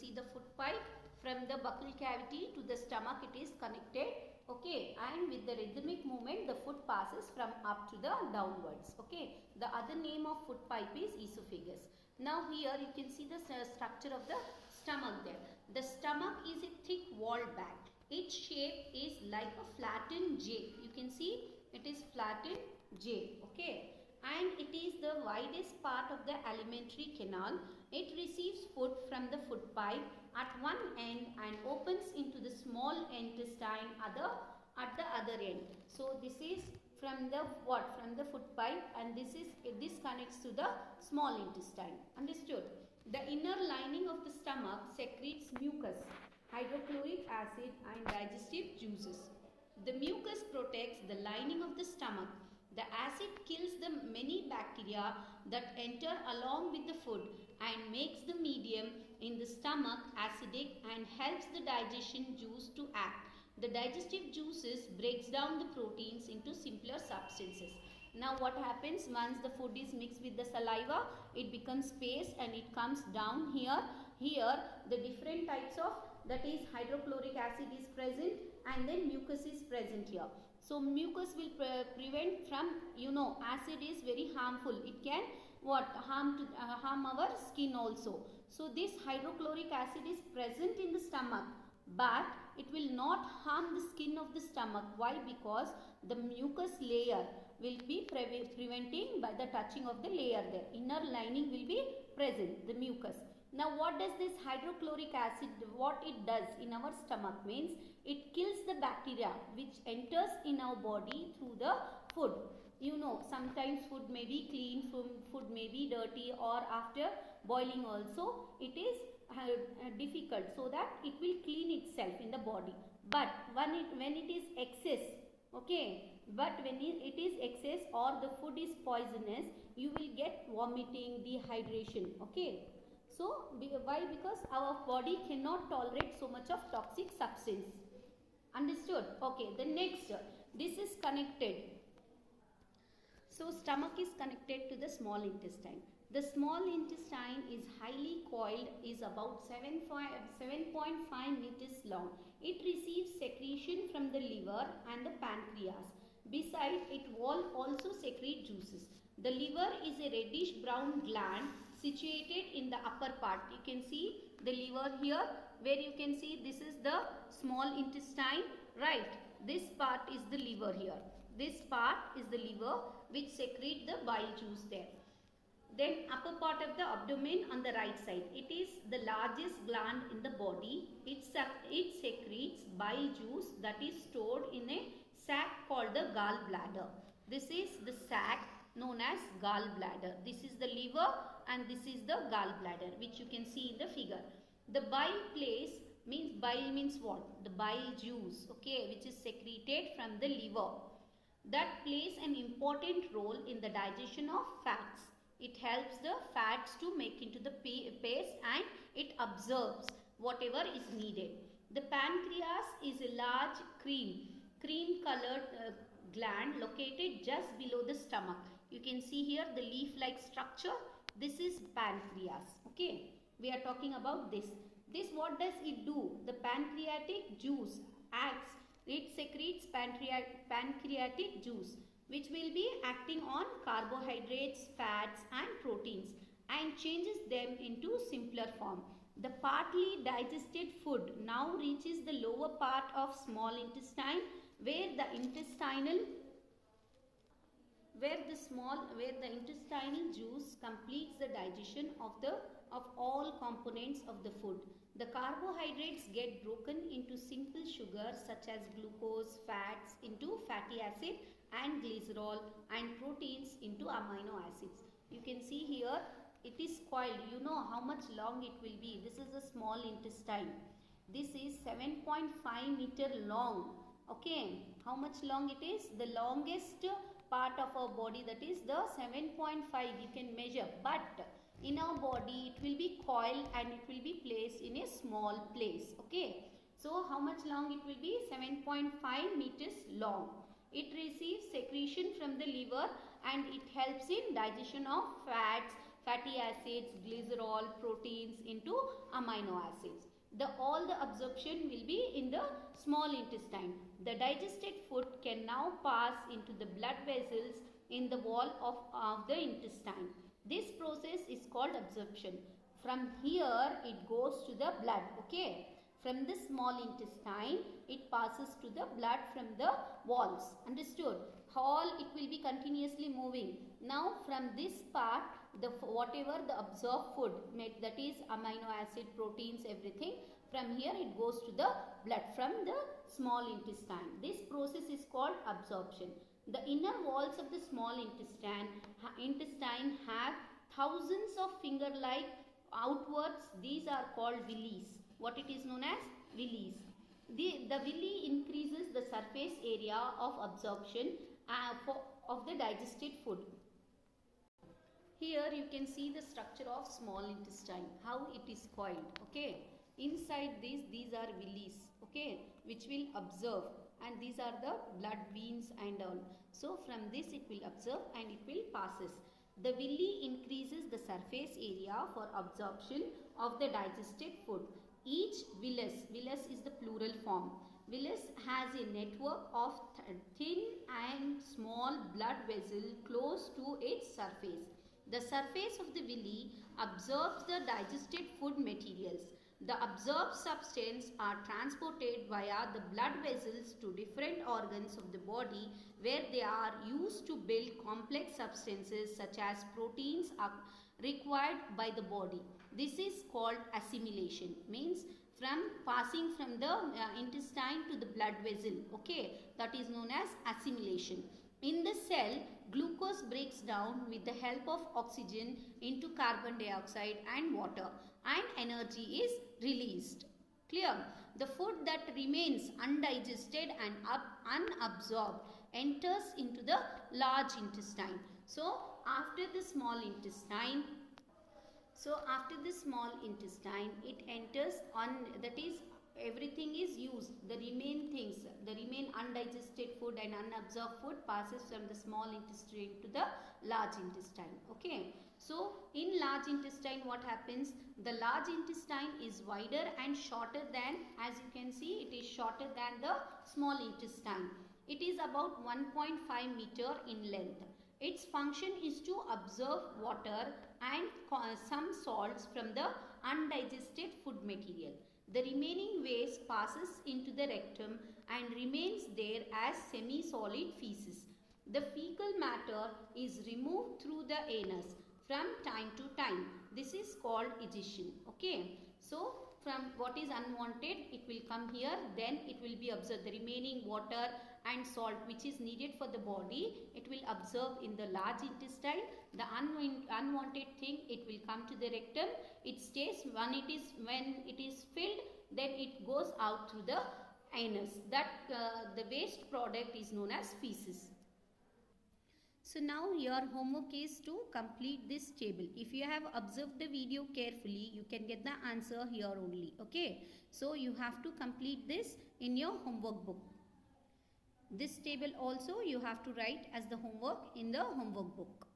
see the food pipe from the buccal cavity to the stomach, it is connected. Okay, and with the rhythmic movement, the food passes from up to the downwards. Okay, the other name of food pipe is esophagus. Now here you can see the structure of the stomach there. The stomach is a thick walled bag. Its shape is like a flattened J. You can see it is flattened J. Okay, and it is the widest part of the alimentary canal. It receives food from the food pipe at one end and opens into the small intestine at the other end. So this is from the from the food pipe, and this connects to the small intestine. Understood? The inner lining of the stomach secretes mucus, hydrochloric acid and digestive juices. The mucus protects the lining of the stomach. The acid kills the many bacteria that enter along with the food and makes the medium in the stomach acidic and helps the digestion juice to act. The digestive juices breaks down the proteins into simpler substances. Now what happens once the food is mixed with the saliva? It becomes paste and it comes down here. Here the different types of, that is hydrochloric acid is present and then mucus is present here. So mucus will prevent from, acid is very harmful. It can harm our skin also. So this hydrochloric acid is present in the stomach, but it will not harm the skin of the stomach. Why? Because the mucus layer will be preventing by the touching of the layer there. Inner lining will be present, the mucus. Now what does this hydrochloric acid, what it does in our stomach means, it kills the bacteria which enters in our body through the food. Sometimes food may be clean, food may be dirty, or after boiling also it is difficult, so that it will clean itself in the body. But when it is excess, okay, but when it is excess or the food is poisonous, you will get vomiting, dehydration. Okay. So why? Because our body cannot tolerate so much of toxic substance. Understood? Okay, the next, this is connected. So stomach is connected to the small intestine. The small intestine is highly coiled, is about 7.5 meters long. It receives secretion from the liver and the pancreas. Besides, its wall also secrete juices. The liver is a reddish brown gland situated in the upper part. You can see the liver here, where you can see this is the small intestine, right? This part is the liver here. This part is the liver which secrete the bile juice there. Then upper part of the abdomen on the right side. It is the largest gland in the body. It secretes bile juice that is stored in a sac called the gallbladder. This is the sac known as gallbladder. This is the liver and this is the gallbladder, which you can see in the figure. The bile means what? The bile juice, okay, which is secreted from the liver. That plays an important role in the digestion of fats. It helps the fats to make into the paste and it absorbs whatever is needed. The pancreas is a large cream colored gland located just below the stomach. You can see here the leaf-like structure. This is pancreas. Okay, we are talking about this. What does it do? The pancreatic juice acts. It secretes pancreatic juice, which will be acting on carbohydrates, fats and proteins and changes them into simpler form. The partly digested food now reaches the lower part of small intestine, where the intestinal juice completes the digestion of all components of the food. The carbohydrates get broken into simple sugars such as glucose, fats into fatty acid and glycerol, and proteins into amino acids. You can see here it is coiled. You know how much long it will be. This is a small intestine. This is 7.5 meter long. Okay, how much long it is? The longest part of our body, that is the 7.5, you can measure, but in our body it will be coiled and it will be placed in a small place. Okay, so how much long it will be? 7.5 meters long. It receives secretion from the liver and it helps in digestion of fats, fatty acids, glycerol, proteins into amino acids. All the absorption will be in the small intestine. The digested food can now pass into the blood vessels in the wall of the intestine. This process is called absorption. From here it goes to the blood. Okay. From the small intestine it passes to the blood from the walls. Understood? All it will be continuously moving. Now from this part, whatever the absorbed food, that is amino acid, proteins, everything, from here it goes to the blood from the small intestine. This process is called absorption. The inner walls of the small intestine have thousands of finger-like outwards. These are called villi. What it is known as? Villi. The villi increases the surface area of absorption of the digested food. Here you can see the structure of small intestine, how it is coiled. Okay. Inside these are villi. Okay, which will absorb, and these are the blood veins and all. So from this it will absorb and it will passes. The villi increases the surface area for absorption of the digested food. Each villus is the plural form. Villus has a network of thin and small blood vessels close to its surface. The surface of the villi absorbs the digested food materials. The absorbed substance are transported via the blood vessels to different organs of the body, where they are used to build complex substances such as proteins are required by the body. This is called assimilation. Means from passing from the intestine to the blood vessel. Okay, that is known as assimilation. In the cell, glucose breaks down with the help of oxygen into carbon dioxide and water, and energy is released. Clear? The food that remains undigested and unabsorbed enters into the large intestine. So after the small intestine, it enters on, that is, everything is used. The remain undigested food and unabsorbed food passes from the small intestine to the large intestine. Okay. So in large intestine what happens? The large intestine is wider and shorter than, as you can see, it is shorter than the small intestine. It is about 1.5 meter in length. Its function is to absorb water and some salts from the undigested food material. The remaining waste passes into the rectum and remains there as semi-solid feces. The fecal matter is removed through the anus from time to time. This is called egestion. Okay. So from what is unwanted, it will come here, then it will be absorbed. The remaining water and salt which is needed for the body, it will absorb in the large intestine. The unwanted thing, it will come to the rectum. It stays. When it is filled, then it goes out through the anus. That the waste product is known as feces. So now your homework is to complete this table. If you have observed the video carefully, you can get the answer here only. Okay. So you have to complete this in your homework book. This table also you have to write as the homework in the homework book.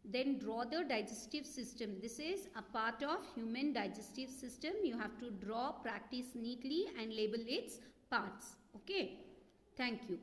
Then draw the digestive system. This is a part of human digestive system. You have to draw, practice neatly and label its parts. Okay. Thank you.